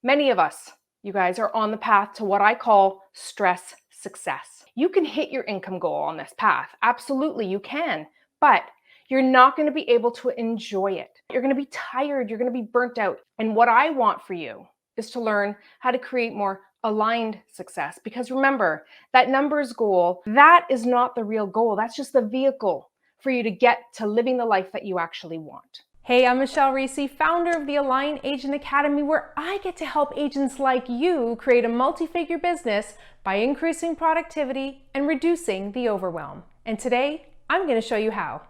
Many of us, you guys, are on the path to what I call stress success. You can hit your income goal on this path. Absolutely, you can. But you're not going to be able to enjoy it. You're going to be tired. You're going to be burnt out. And what I want for you is to learn how to create more aligned success. Because remember, that numbers goal, that is not the real goal. That's just the vehicle for you to get to living the life that you actually want. Hey, I'm Michelle Reese, founder of the Align Agent Academy, where I get to help agents like you create a multi-figure business by increasing productivity and reducing the overwhelm. And today, I'm going to show you how.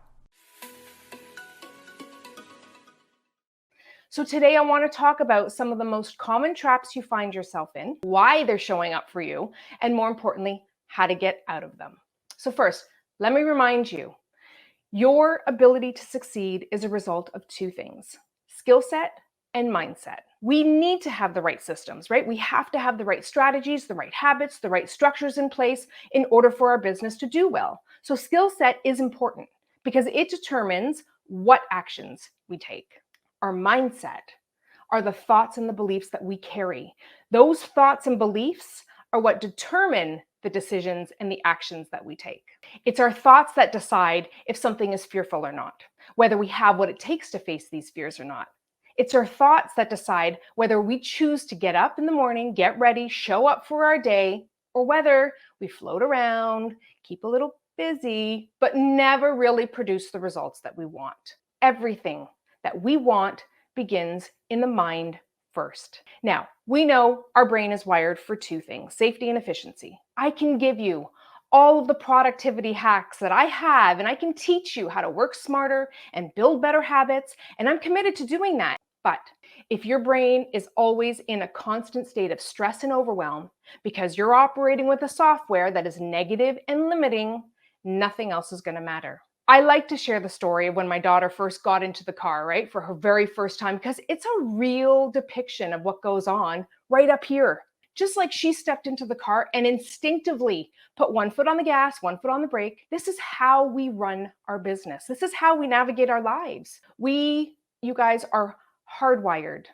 So today I want to talk about some of the most common traps you find yourself in, why they're showing up for you, and more importantly, how to get out of them. So first, let me remind you, your ability to succeed is a result of two things: skill set and mindset. We need to have the right systems, right? We have to have the right strategies, the right habits, the right structures in place in order for our business to do well. So skill set is important because it determines what actions we take. Our mindset are the thoughts and the beliefs that we carry. Those thoughts and beliefs are what determine the decisions and the actions that we take. It's our thoughts that decide if something is fearful or not, whether we have what it takes to face these fears or not. It's our thoughts that decide whether we choose to get up in the morning, get ready, show up for our day, or whether we float around, keep a little busy, but never really produce the results that we want. Everything that we want begins in the mind first. Now, we know our brain is wired for two things: safety and efficiency. I can give you all of the productivity hacks that I have, and I can teach you how to work smarter and build better habits, and I'm committed to doing that. But if your brain is always in a constant state of stress and overwhelm because you're operating with a software that is negative and limiting, nothing else is going to matter. I like to share the story of when my daughter first got into the car, right, for her very first time, because it's a real depiction of what goes on right up here. Just like she stepped into the car and instinctively put one foot on the gas, one foot on the brake. This is how we run our business. This is how we navigate our lives. We, you guys, are hardwired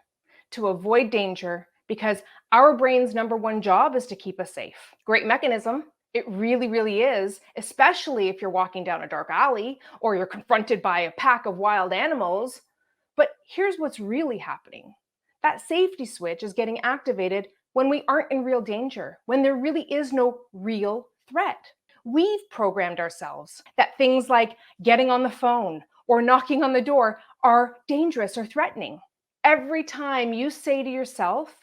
to avoid danger because our brain's number one job is to keep us safe. Great mechanism. It really, really is, especially if you're walking down a dark alley or you're confronted by a pack of wild animals. But here's what's really happening. That safety switch is getting activated when we aren't in real danger, when there really is no real threat. We've programmed ourselves that things like getting on the phone or knocking on the door are dangerous or threatening. Every time you say to yourself,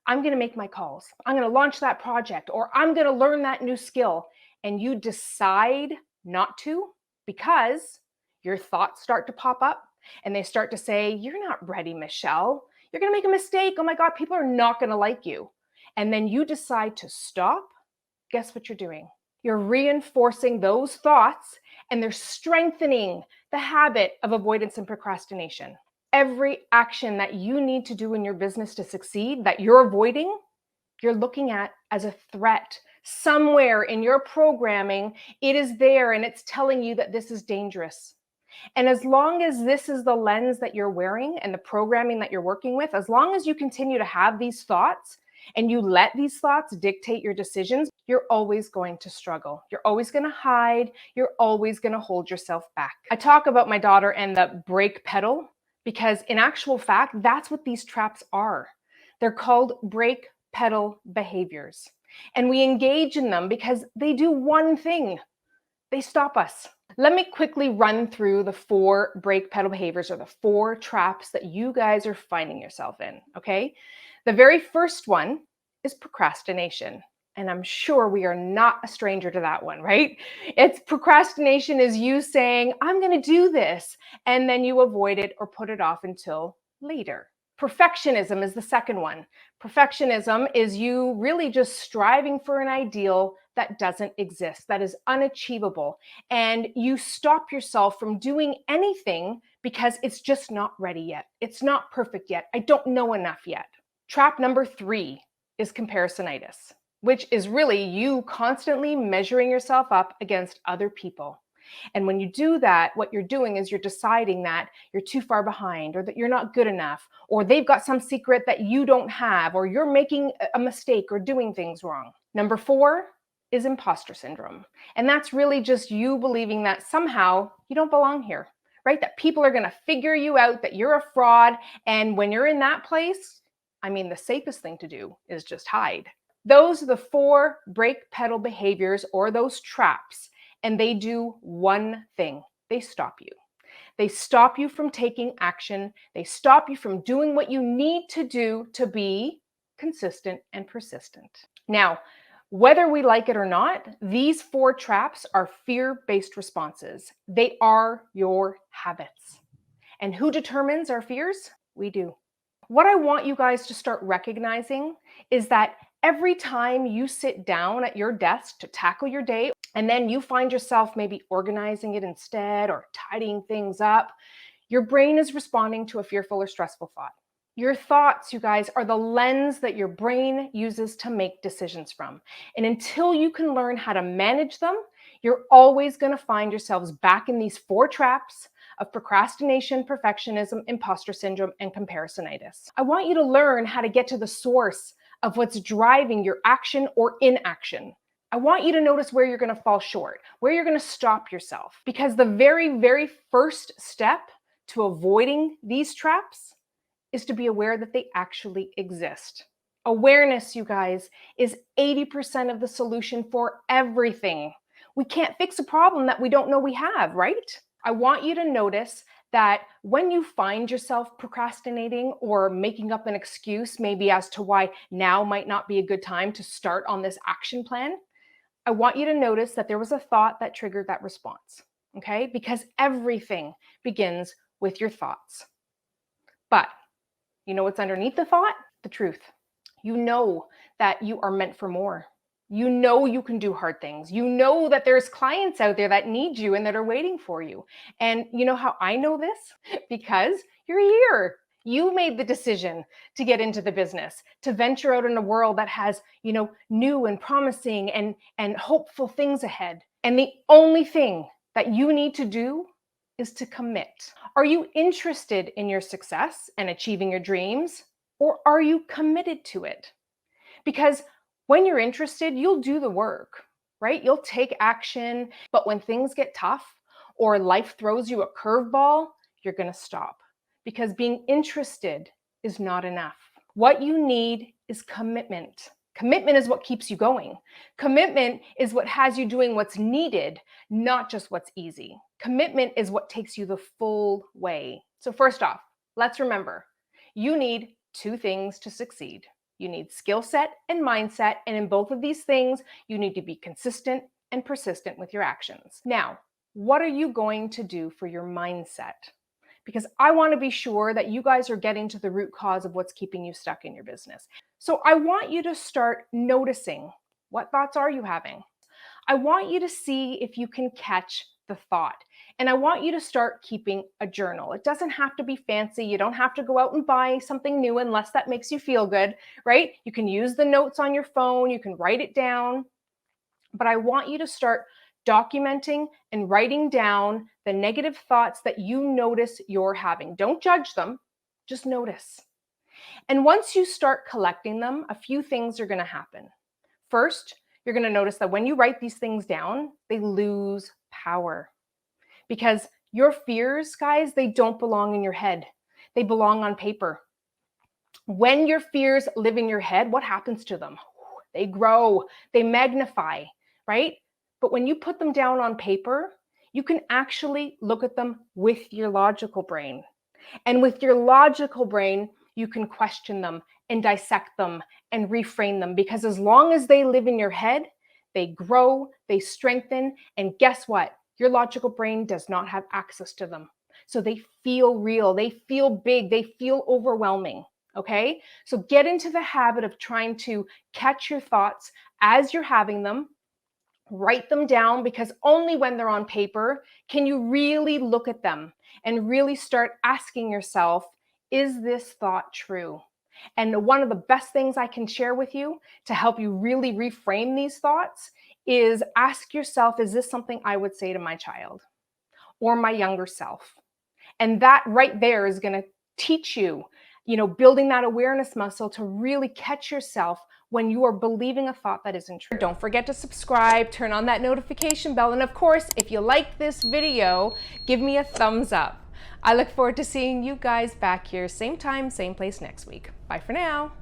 I'm going to make my calls, I'm going to launch that project, or I'm going to learn that new skill, and you decide not to because your thoughts start to pop up and they start to say, you're not ready, Michelle. You're going to make a mistake. Oh my God, people are not going to like you. And then you decide to stop. Guess what you're doing? You're reinforcing those thoughts and they're strengthening the habit of avoidance and procrastination. Every action that you need to do in your business to succeed that you're avoiding, you're looking at as a threat. Somewhere in your programming, it is there and it's telling you that this is dangerous. And as long as this is the lens that you're wearing and the programming that you're working with, as long as you continue to have these thoughts and you let these thoughts dictate your decisions, you're always going to struggle. You're always going to hide. You're always going to hold yourself back. I talk about my daughter and the brake pedal because in actual fact, that's what these traps are. They're called brake pedal behaviors. And we engage in them because they do one thing. They stop us. Let me quickly run through the 4 brake pedal behaviors, or the 4 traps that you guys are finding yourself in, okay? The very first one is procrastination. And I'm sure we are not a stranger to that one, right? It's procrastination is you saying, I'm going to do this, and then you avoid it or put it off until later. Perfectionism is the second one. Perfectionism is you really just striving for an ideal that doesn't exist, that is unachievable. And you stop yourself from doing anything because it's just not ready yet. It's not perfect yet. I don't know enough yet. Trap number 3 is comparisonitis, which is really you constantly measuring yourself up against other people. And when you do that, what you're doing is you're deciding that you're too far behind, or that you're not good enough, or they've got some secret that you don't have, or you're making a mistake or doing things wrong. Number 4 is imposter syndrome. And that's really just you believing that somehow you don't belong here, right? That people are going to figure you out, that you're a fraud. And when you're in that place, I mean, the safest thing to do is just hide. Those are the 4 brake pedal behaviors, or those traps. And they do one thing: they stop you. They stop you from taking action. They stop you from doing what you need to do to be consistent and persistent. Now, whether we like it or not, these 4 traps are fear-based responses. They are your habits. And who determines our fears? We do. What I want you guys to start recognizing is that every time you sit down at your desk to tackle your day, and then you find yourself maybe organizing it instead or tidying things up, your brain is responding to a fearful or stressful thought. Your thoughts, you guys, are the lens that your brain uses to make decisions from. And until you can learn how to manage them, you're always going to find yourselves back in these 4 traps of procrastination, perfectionism, imposter syndrome, and comparisonitis. I want you to learn how to get to the source of what's driving your action or inaction. I want you to notice where you're going to fall short, where you're going to stop yourself. Because the very, very first step to avoiding these traps is to be aware that they actually exist. Awareness, you guys, is 80% of the solution for everything. We can't fix a problem that we don't know we have, right? I want you to notice that when you find yourself procrastinating or making up an excuse, maybe as to why now might not be a good time to start on this action plan, I want you to notice that there was a thought that triggered that response, okay? Because everything begins with your thoughts. But you know what's underneath the thought? The truth. You know that you are meant for more. You know you can do hard things. You know that there's clients out there that need you and that are waiting for you. And you know how I know this? Because you're here. You made the decision to get into the business, to venture out in a world that has, new and promising and hopeful things ahead. And the only thing that you need to do is to commit. Are you interested in your success and achieving your dreams, or are you committed to it? Because when you're interested, you'll do the work, right? You'll take action, but when things get tough or life throws you a curveball, you're going to stop, because being interested is not enough. What you need is commitment. Commitment is what keeps you going. Commitment is what has you doing what's needed, not just what's easy. Commitment is what takes you the full way. So first off, let's remember, you need 2 things to succeed. You need skill set and mindset, and in both of these things, you need to be consistent and persistent with your actions. Now, what are you going to do for your mindset? Because I want to be sure that you guys are getting to the root cause of what's keeping you stuck in your business. So I want you to start noticing, what thoughts are you having? I want you to see if you can catch the thought. And I want you to start keeping a journal. It doesn't have to be fancy. You don't have to go out and buy something new unless that makes you feel good, right? You can use the notes on your phone. You can write it down. But I want you to start documenting and writing down the negative thoughts that you notice you're having. Don't judge them, just notice. And once you start collecting them, a few things are going to happen. First, you're going to notice that when you write these things down, they lose power. Because your fears, guys, they don't belong in your head. They belong on paper. When your fears live in your head, what happens to them? They grow, they magnify, right? But when you put them down on paper, you can actually look at them with your logical brain. And with your logical brain, you can question them and dissect them and reframe them, because as long as they live in your head, they grow, they strengthen, and guess what? Your logical brain does not have access to them. So they feel real, they feel big, they feel overwhelming, okay? So get into the habit of trying to catch your thoughts as you're having them. Write them down, because only when they're on paper can you really look at them and really start asking yourself, is this thought true? And one of the best things I can share with you to help you really reframe these thoughts is ask yourself, is this something I would say to my child or my younger self? And that right there is going to teach you, building that awareness muscle to really catch yourself when you are believing a thought that isn't true. Don't forget to subscribe, turn on that notification bell, and of course, if you like this video, give me a thumbs up. I look forward to seeing you guys back here, same time, same place next week. Bye for now.